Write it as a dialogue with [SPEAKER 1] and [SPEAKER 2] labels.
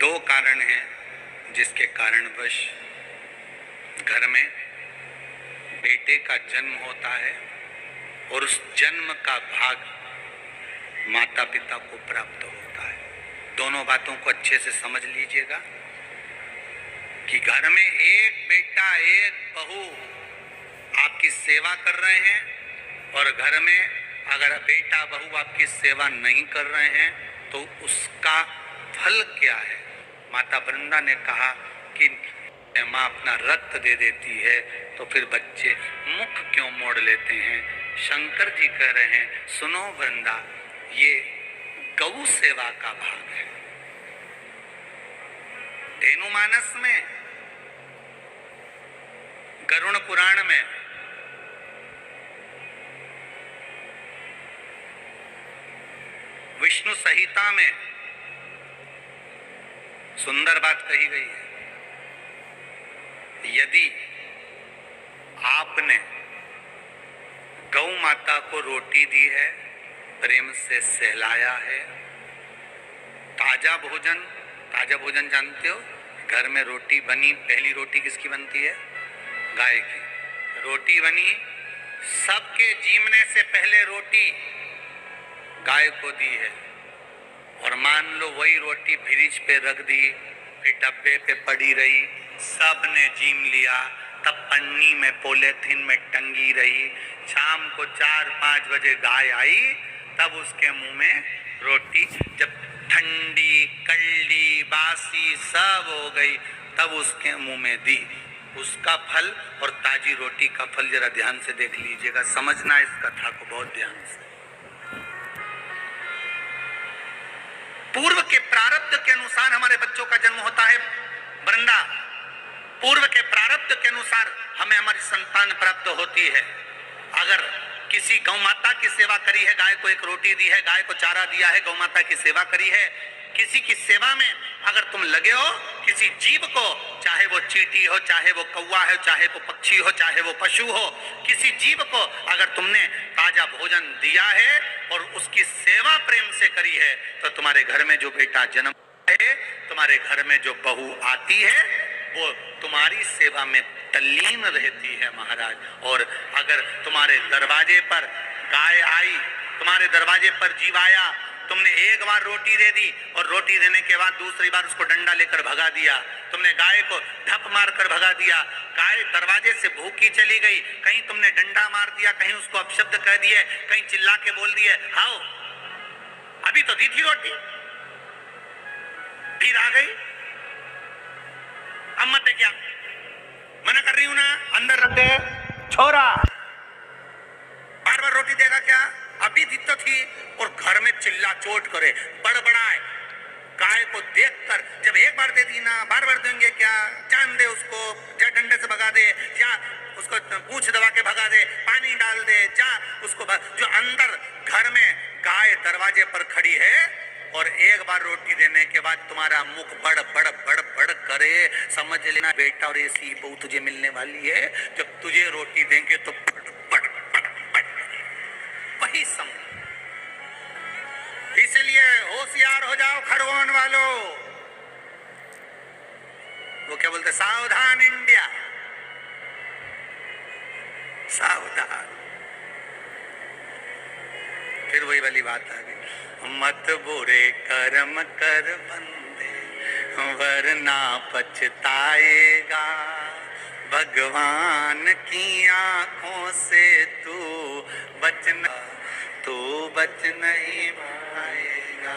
[SPEAKER 1] दो कारण हैं जिसके कारणवश घर में बेटे का जन्म होता है और उस जन्म का भाग माता पिता को प्राप्त होता है। दोनों बातों को अच्छे से समझ लीजिएगा कि घर में एक बेटा एक बहू आपकी सेवा कर रहे हैं और घर में अगर बेटा बहू आपकी सेवा नहीं कर रहे हैं तो उसका फल क्या है। माता वृंदा ने कहा कि माँ अपना रक्त दे देती है तो फिर बच्चे मुख क्यों मोड़ लेते हैं। शंकर जी कह रहे हैं सुनो वृंदा, ये गौ सेवा का भाग है। धेनुमानस में, गरुड़ पुराण में विष्णु संहिता में सुंदर बात कही गई है। यदि आपने गौ माता को रोटी दी है, प्रेम से सहलाया है, ताजा भोजन जानते हो, घर में रोटी बनी, पहली रोटी किसकी बनती है? गाय की। रोटी बनी, सबके जीवने से पहले रोटी गाय को दी है और मान लो वही रोटी फ्रिज पे रख दी, फिर डब्बे पे पड़ी रही, सब ने जीम लिया, तब पन्नी में पॉलीथिन में टंगी रही। शाम को 4-5 बजे गाय आई, तब उसके मुंह में रोटी जब ठंडी कल्ली बासी सब हो गई, तब उसके मुंह में दी। उसका फल और ताजी रोटी का फल जरा ध्यान से देख लीजिएगा, समझना इस कथा को बहुत ध्यान से। पूर्व के प्रारब्ध के अनुसार हमारे बच्चों का जन्म होता है वृंदा। पूर्व के प्रारब्ध के अनुसार हमें हमारी संतान प्राप्त होती है। अगर किसी गौ माता की सेवा करी है, गाय को एक रोटी दी है, गाय को चारा दिया है, गौ माता की सेवा करी है, किसी की सेवा में अगर तुम लगे हो, किसी जीव को, चाहे वो चींटी हो, चाहे वो कौवा है, चाहे वो पक्षी हो, चाहे वो पशु हो, किसी जीव को अगर तुमने ताजा भोजन दिया है और उसकी सेवा प्रेम से करी है, तो तुम्हारे घर में जो बेटा जन्म है, तुम्हारे घर में जो बहू आती है, वो तुम्हारी सेवा में तल्लीन रहती है महाराज। और अगर तुम्हारे दरवाजे पर गाय आई, तुम्हारे दरवाजे पर जीव आया, तुमने एक बार रोटी दे दी और रोटी देने के बाद दूसरी बार उसको डंडा लेकर भगा दिया, तुमने गाय को ढप मार कर भगा दिया, गाय दरवाजे से भूखी चली गई, कहीं तुमने डंडा मार दिया, कहीं उसको अपशब्द कह दिए, कहीं चिल्ला के बोल दिए, हाओ अभी तो दी थी रोटी, फिर आ गई, अब मत क्या, मना कर रही हूं ना, अंदर रख दे छोरा, बार बार रोटी देगा क्या, अभी दी तो थी। और घर में चिल्ला चोट करे, बड़बड़ाए, गाय को देखकर जब एक बार दे दी ना, बार बार देंगे क्या, जान दे उसको, या डंडे से भगा दे, या उसको पूंछ दबा के भगा दे, पानी डाल दे, जा उसको जो अंदर घर में गाय दरवाजे पर खड़ी है और एक बार रोटी देने के बाद तुम्हारा मुख बड़ बड़ बड़ बड़ करे, समझ लेना बेटा और ऐसी बहू तुझे मिलने वाली है, जब तुझे रोटी देंगे तो बड़ बड़ बड़ बड़ वही समझ। इसलिए होशियार हो जाओ खरगोन वालों, वो क्या बोलते, सावधान इंडिया, सावधान। फिर वही वाली बात आ गई, मत बुरे कर्म कर बंदे वरना पछताएगा, भगवान की आंखों से तू बच नहीं पाएगा।